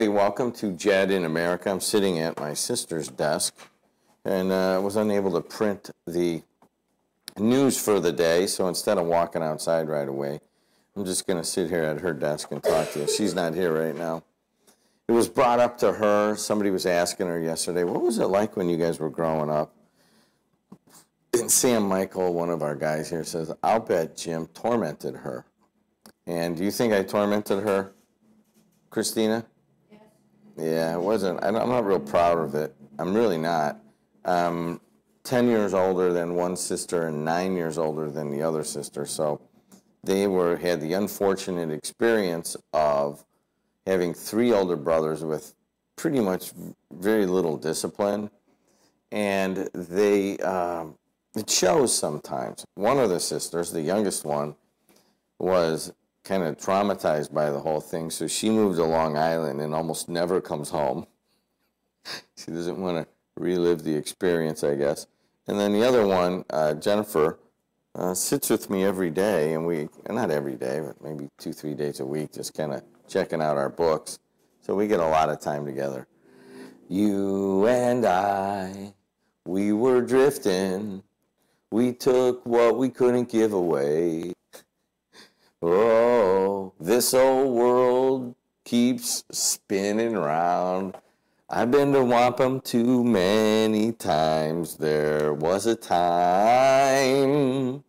Welcome to JED in America. I'm sitting at my sister's desk and was unable to print the news for the day, so instead of walking outside right away, I'm just going to sit here at her desk and talk to you. She's not here right now. It was brought up to her. Somebody was asking her yesterday, what was it like when you guys were growing up? And Sam Michael, one of our guys here, says, I'll bet Jim tormented her. And do you think I tormented her, Christina? Yeah, it wasn't. I'm not real proud of it. I'm really not. 10 years older than one sister and 9 years older than the other sister. So they had the unfortunate experience of having 3 older brothers with pretty much very little discipline. And it shows sometimes. One of the sisters, the youngest one, was kind of traumatized by the whole thing, so she moved to Long Island and almost never comes home. She doesn't want to relive the experience, I guess. And then the other one, Jennifer, sits with me every day, and not every day, but maybe 2-3 days a week, just kind of checking out our books. So we get a lot of time together. You and I, we were drifting. We took what we couldn't give away. Oh, this old world keeps spinning round. I've been to Wampum too many times. There was a time.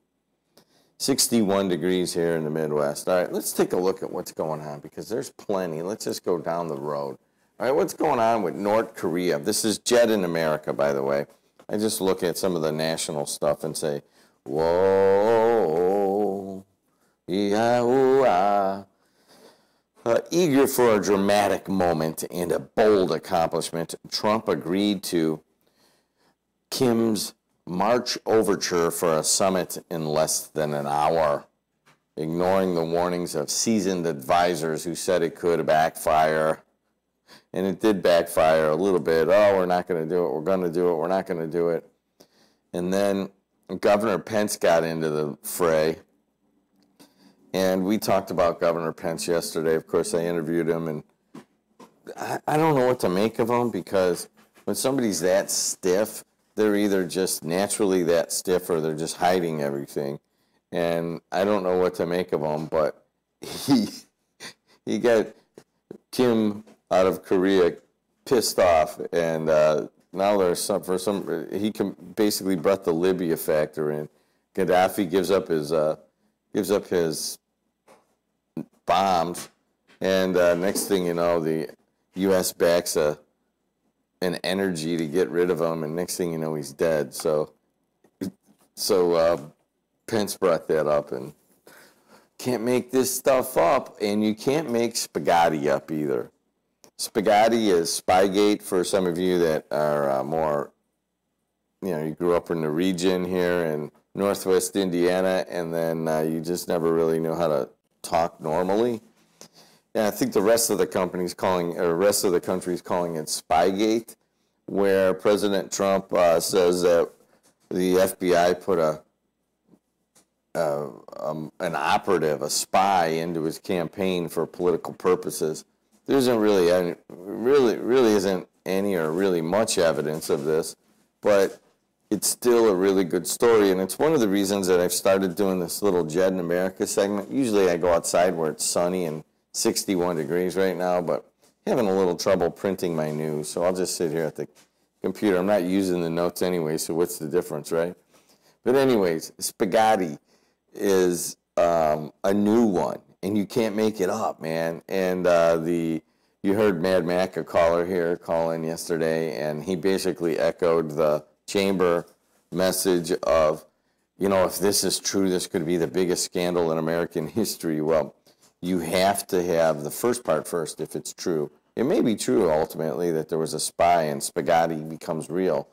61 degrees here in the Midwest. All right, let's take a look at what's going on because there's plenty. Let's just go down the road. All right, what's going on with North Korea? This is JED in America, by the way. I just look at some of the national stuff and say, whoa. Yeah, eager for a dramatic moment and a bold accomplishment, Trump agreed to Kim's March overture for a summit in less than an hour, ignoring the warnings of seasoned advisors who said it could backfire. And it did backfire a little bit. Oh, we're not going to do it. We're going to do it. We're not going to do it. And then Governor Pence got into the fray. And we talked about Governor Pence yesterday. Of course, I interviewed him, and I don't know what to make of him because when somebody's that stiff, they're either just naturally that stiff or they're just hiding everything. And I don't know what to make of him, but he got Kim out of Korea pissed off, and now there's he basically brought the Libya factor in. Gaddafi gives up his bombs, and next thing you know, the U.S. backs an energy to get rid of him, and next thing you know, he's dead. So Pence brought that up, and can't make this stuff up, and you can't make spaghetti up either. Spaghetti is Spygate for some of you that are more, you grew up in the region here in Northwest Indiana, and then you just never really knew how to talk normally. And I think the rest of the country's calling it Spygate, where President Trump says that the FBI put an operative, a spy, into his campaign for political purposes. There isn't really isn't any or really much evidence of this, but it's still a really good story, and it's one of the reasons that I've started doing this little JED in America segment. Usually I go outside where it's sunny and 61 degrees right now, but having a little trouble printing my news, so I'll just sit here at the computer. I'm not using the notes anyway, so what's the difference, right? But anyways, spaghetti is a new one, and you can't make it up, man. And you heard Mad Mac, a caller here, call in yesterday, and he basically echoed the chamber message of, if this is true, this could be the biggest scandal in American history. Well, you have to have the first part first, if it's true. It may be true, ultimately, that there was a spy and spaghetti becomes real.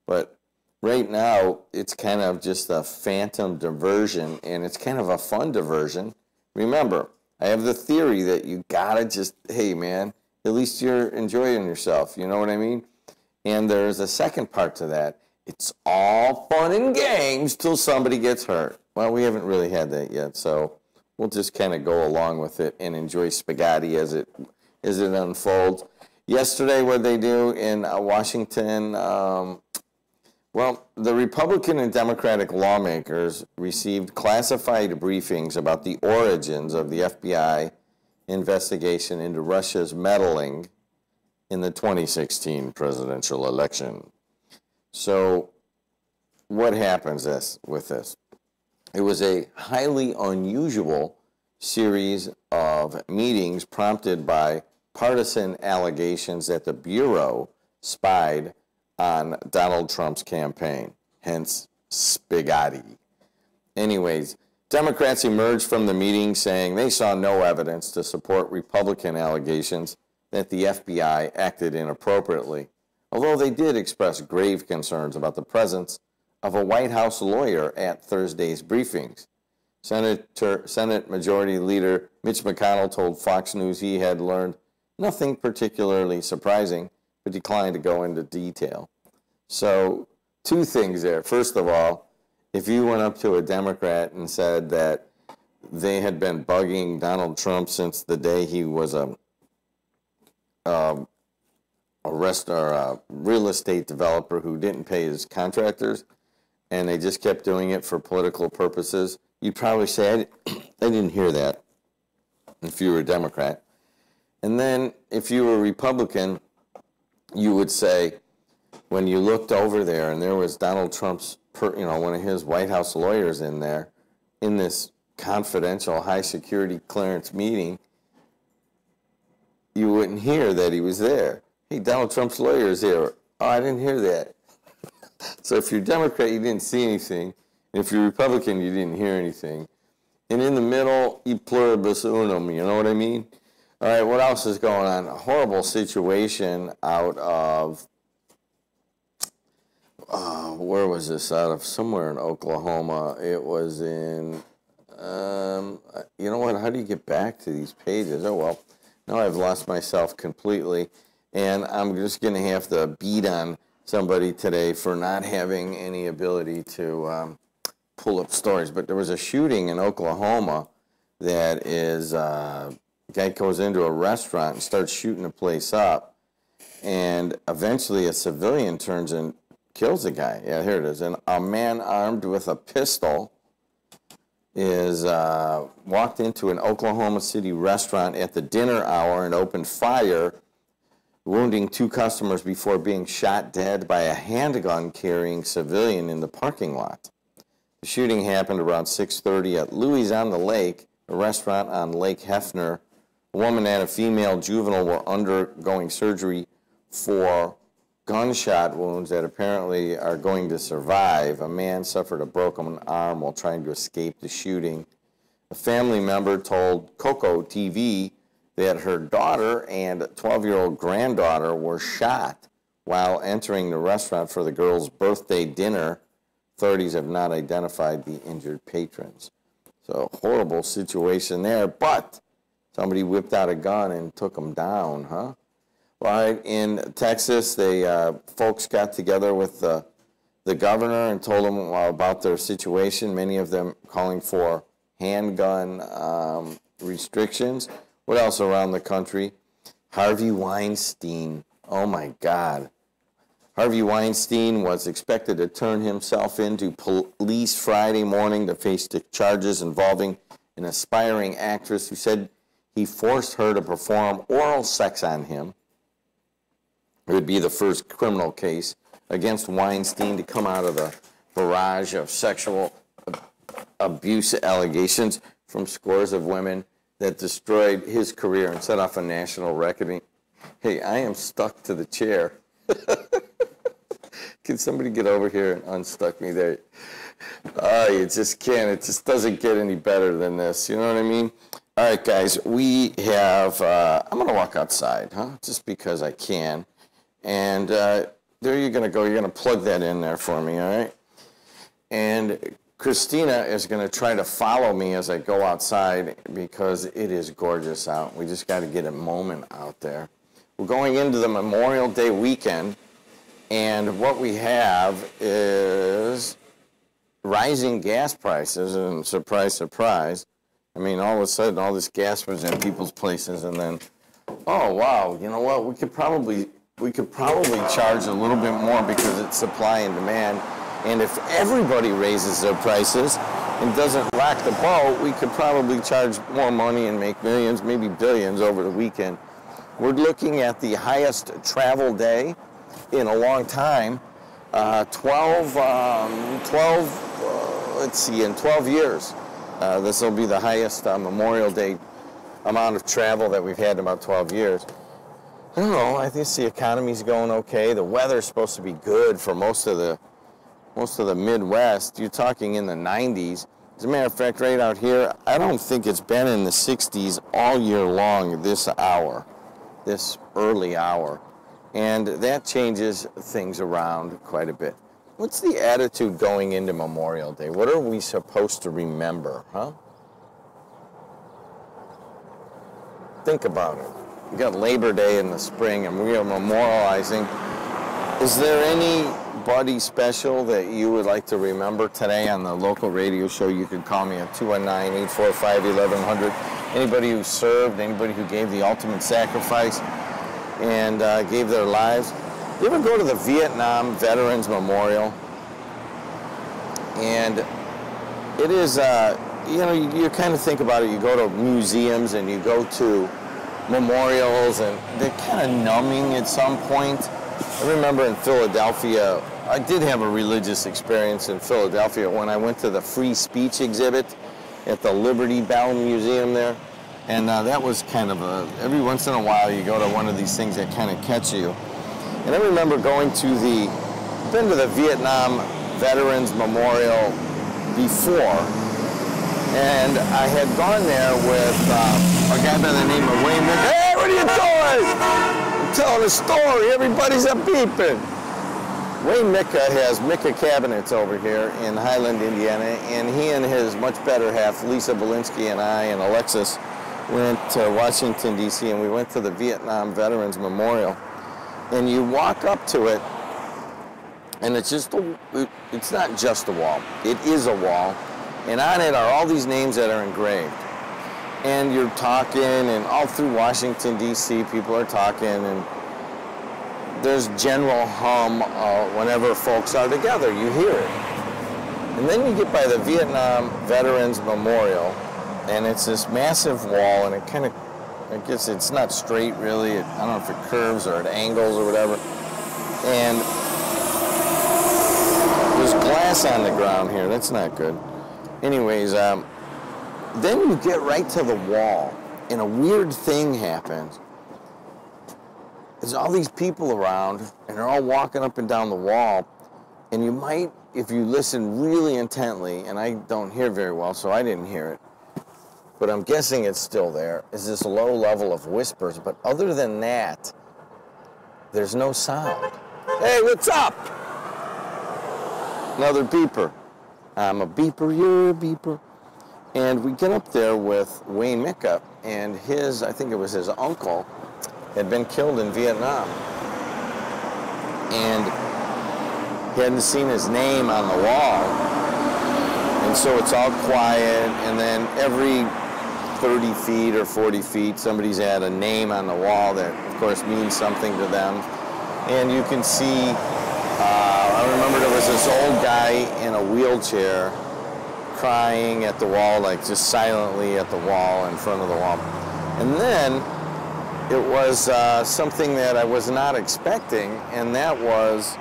But right now, it's kind of just a phantom diversion, and it's kind of a fun diversion. Remember, I have the theory that you gotta just, hey, man, at least you're enjoying yourself. You know what I mean? And there's a second part to that. It's all fun and games till somebody gets hurt. Well, we haven't really had that yet, so we'll just kind of go along with it and enjoy spaghetti as it as it unfolds. Yesterday, what they do in Washington, well, the Republican and Democratic lawmakers received classified briefings about the origins of the FBI investigation into Russia's meddling in the 2016 presidential election. So what happens with this? It was a highly unusual series of meetings prompted by partisan allegations that the Bureau spied on Donald Trump's campaign, hence spaghetti. Anyways, Democrats emerged from the meeting saying they saw no evidence to support Republican allegations that the FBI acted inappropriately, although they did express grave concerns about the presence of a White House lawyer at Thursday's briefings. Senate Majority Leader Mitch McConnell told Fox News he had learned nothing particularly surprising, but declined to go into detail. So, two things there. First of all, if you went up to a Democrat and said that they had been bugging Donald Trump since the day he was a real estate developer who didn't pay his contractors, and they just kept doing it for political purposes, you'd probably say, I didn't hear that, if you were a Democrat. And then if you were a Republican, you would say, when you looked over there and there was Donald Trump's, one of his White House lawyers in there, in this confidential high security clearance meeting, you wouldn't hear that he was there. Hey, Donald Trump's lawyer is here. Oh, I didn't hear that. So if you're Democrat, you didn't see anything. And if you're Republican, you didn't hear anything. And in the middle, e pluribus unum, you know what I mean? All right, what else is going on? A horrible situation out of, where was this? Out of somewhere in Oklahoma. It was in, you know what? How do you get back to these pages? Oh, well, now I've lost myself completely. And I'm just going to have to beat on somebody today for not having any ability to pull up stories. But there was a shooting in Oklahoma that is, a guy goes into a restaurant and starts shooting the place up. And eventually a civilian turns and kills the guy. Yeah, here it is. And a man armed with a pistol is walked into an Oklahoma City restaurant at the dinner hour and opened fire, wounding 2 customers before being shot dead by a handgun-carrying civilian in the parking lot. The shooting happened around 6:30 at Louis on the Lake, a restaurant on Lake Hefner. A woman and a female juvenile were undergoing surgery for gunshot wounds that apparently are going to survive. A man suffered a broken arm while trying to escape the shooting. A family member told Coco TV that her daughter and 12-year-old granddaughter were shot while entering the restaurant for the girl's birthday dinner. Authorities have not identified the injured patrons. So, horrible situation there, but somebody whipped out a gun and took them down, huh? Well, in Texas, folks got together with the governor and told him about their situation, many of them calling for handgun restrictions. What else around the country? Harvey Weinstein. Oh, my God. Harvey Weinstein was expected to turn himself into police Friday morning to face the charges involving an aspiring actress who said he forced her to perform oral sex on him. It would be the first criminal case against Weinstein to come out of the barrage of sexual abuse allegations from scores of women that destroyed his career and set off a national reckoning. Hey, I am stuck to the chair. Can somebody get over here and unstuck me there? You just can't. It just doesn't get any better than this. You know what I mean? All right, guys, we have, I'm going to walk outside, huh? Just because I can. And there you're going to go. You're going to plug that in there for me, all right? And Christina is going to try to follow me as I go outside because it is gorgeous out. We just got to get a moment out there. We're going into the Memorial Day weekend, and what we have is rising gas prices, and surprise, surprise. I mean, all of a sudden, all this gas was in people's places, and then Oh wow! You know what? We could probably charge a little bit more because it's supply and demand. And if everybody raises their prices and doesn't rock the boat, we could probably charge more money and make millions, maybe billions over the weekend. We're looking at the highest travel day in a long time. 12, let's see, in 12 years. This will be the highest Memorial Day amount of travel that we've had in about 12 years. I don't know, I think the economy's going okay. The weather's supposed to be good for most of the Midwest. You're talking in the 90s. As a matter of fact, right out here, I don't think it's been in the 60s all year long this early hour. And that changes things around quite a bit. What's the attitude going into Memorial Day? What are we supposed to remember, huh? Think about it. We got Labor Day in the spring and we are memorializing. Is there anybody special that you would like to remember today on the local radio show? You could call me at 219-845-1100. Anybody who served, anybody who gave the ultimate sacrifice and gave their lives. You ever go to the Vietnam Veterans Memorial? And it is, you kind of think about it, you go to museums and you go to memorials and they're kind of numbing at some point. I remember in Philadelphia, I did have a religious experience in Philadelphia when I went to the free speech exhibit at the Liberty Bell Museum there. And that was kind of every once in a while you go to one of these things that kind of catch you. And I remember going to been to the Vietnam Veterans Memorial before, and I had gone there with a guy by the name of Wayne Micca. Hey, what are you doing? I'm telling a story. Everybody's a beeping. Wayne Micca has Micca Cabinets over here in Highland, Indiana, and he and his much better half, Lisa Belinsky, and I and Alexis went to Washington, D.C., and we went to the Vietnam Veterans Memorial. And you walk up to it, and it's not just a wall. It is a wall, and on it are all these names that are engraved. And you're talking, and all through Washington, D.C., people are talking, and there's general hum whenever folks are together. You hear it. And then you get by the Vietnam Veterans Memorial, and it's this massive wall, and it kind of, I guess it's not straight really. I don't know if it curves or it angles or whatever. And there's glass on the ground here. That's not good. Anyways, then you get right to the wall, and a weird thing happens. There's all these people around, and they're all walking up and down the wall, and you might, if you listen really intently, and I don't hear very well, so I didn't hear it, but I'm guessing it's still there, is this low level of whispers. But other than that, there's no sound. Hey, what's up? Another beeper. I'm a beeper, you're a beeper. And we get up there with Wayne Micca, and I think it was his uncle, had been killed in Vietnam. And he hadn't seen his name on the wall. And so it's all quiet, and then every 30 feet or 40 feet, somebody's had a name on the wall that, of course, means something to them. And you can see, I remember there was this old guy in a wheelchair crying at the wall, like just silently at the wall, in front of the wall. And then it was something that I was not expecting, and that was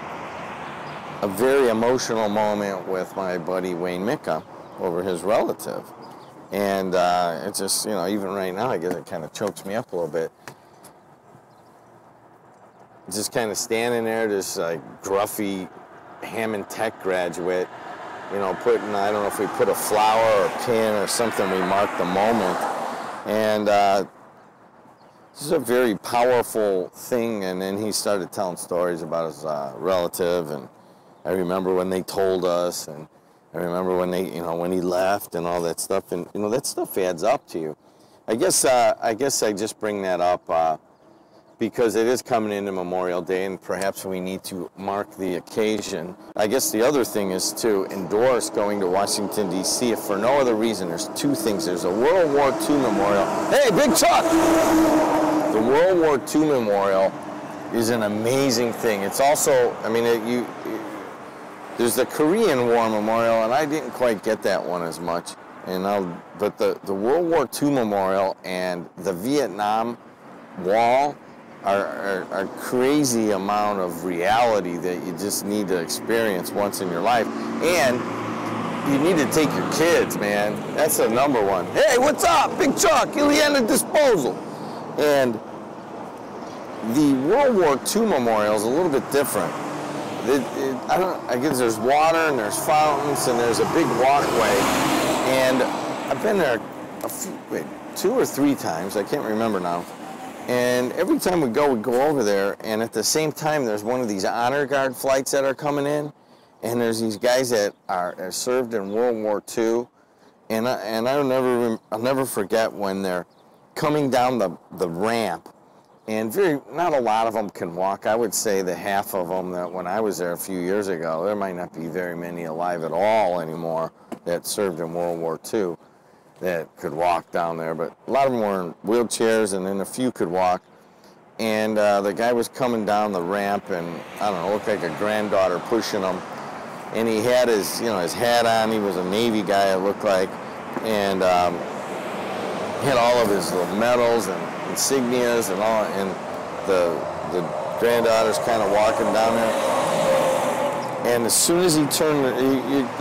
a very emotional moment with my buddy Wayne Micca over his relative. And it just, even right now, I guess it kind of chokes me up a little bit. Just kind of standing there, this like gruffy Hammond Tech graduate, putting, I don't know if we put a flower or a pin or something, we marked the moment. And this is a very powerful thing. And then he started telling stories about his relative, and I remember when they told us, and I remember when when he left and all that stuff, and that stuff adds up to you. I guess I just bring that up because it is coming into Memorial Day, and perhaps we need to mark the occasion. I guess the other thing is to endorse going to Washington, D.C. if for no other reason. There's two things. There's a World War II memorial. Hey, Big Chuck! the World War II Memorial is an amazing thing. It's also, I mean, there's the Korean War Memorial, and I didn't quite get that one as much. But the World War II Memorial and the Vietnam Wall are crazy amount of reality that you just need to experience once in your life. And you need to take your kids, man. That's the number one. Hey, what's up? Big Chuck, Ileana Disposal. And the World War II Memorial is a little bit different. I guess there's water and there's fountains and there's a big walkway. And I've been there two or three times, I can't remember now. And every time we go over there, and at the same time there's one of these honor guard flights that are coming in, and there's these guys that are served in World War II, and I'll never forget when they're coming down the ramp, and not a lot of them can walk. I would say the half of them that when I was there a few years ago, there might not be very many alive at all anymore that served in World War II that could walk down there, but a lot of them were in wheelchairs, and then a few could walk. And the guy was coming down the ramp, and I don't know, looked like a granddaughter pushing him. And he had his hat on. He was a Navy guy, it looked like, and he had all of his little medals and insignias and all. And the granddaughter's kind of walking down there. And as soon as he turned,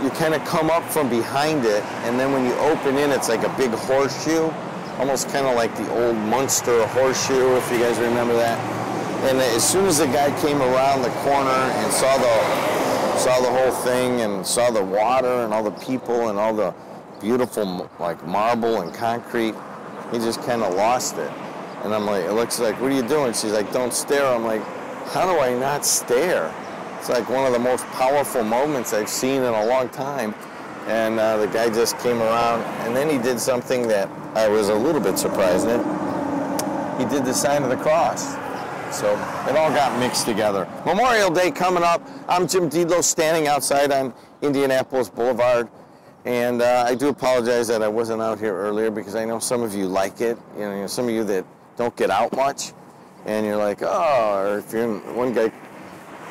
you kind of come up from behind it, and then when you open in, it's like a big horseshoe, almost kind of like the old Munster horseshoe, if you guys remember that. And as soon as the guy came around the corner and saw the whole thing and saw the water and all the people and all the beautiful like marble and concrete, he just kind of lost it. And I'm like, Alexa's like, what are you doing? She's like, don't stare. I'm like, how do I not stare? It's like one of the most powerful moments I've seen in a long time. And the guy just came around, and then he did something that I was a little bit surprised at. He did the sign of the cross. So it all got mixed together. Memorial Day coming up. I'm Jim Deedlow, standing outside on Indianapolis Boulevard. And I do apologize that I wasn't out here earlier, because I know some of you like it. You know, some of you that don't get out much, and you're like, oh, or if you're in, one guy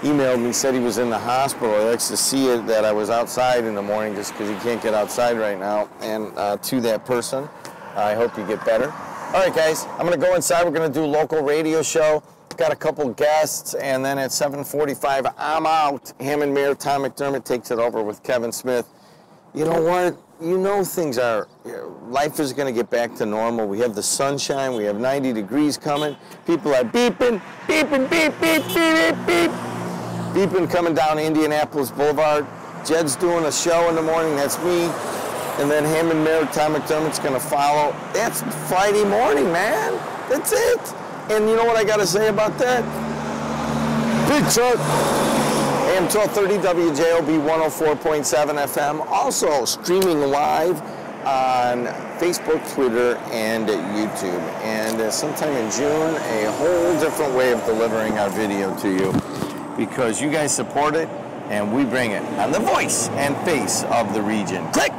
emailed me, said he was in the hospital. He likes to see it that I was outside in the morning just because he can't get outside right now. And to that person, I hope you get better. All right, guys, I'm going to go inside. We're going to do a local radio show. Got a couple guests, and then at 7:45, I'm out. Hammond Mayor Tom McDermott takes it over with Kevin Smith. You know what? You know things are, life is going to get back to normal. We have the sunshine. We have 90 degrees coming. People are beeping, beeping, beep, beep, beep, beep, beep. Beeping coming down Indianapolis Boulevard. JED's doing a show in the morning. That's me. And then Hammond Mayor Tom McDermott's going to follow. That's Friday morning, man. That's it. And you know what I got to say about that? Big Chuck. AM 1230 WJOB 104.7 FM. Also streaming live on Facebook, Twitter, and YouTube. And sometime in June, a whole different way of delivering our video to you, because you guys support it and we bring it on the voice and face of the region. Click!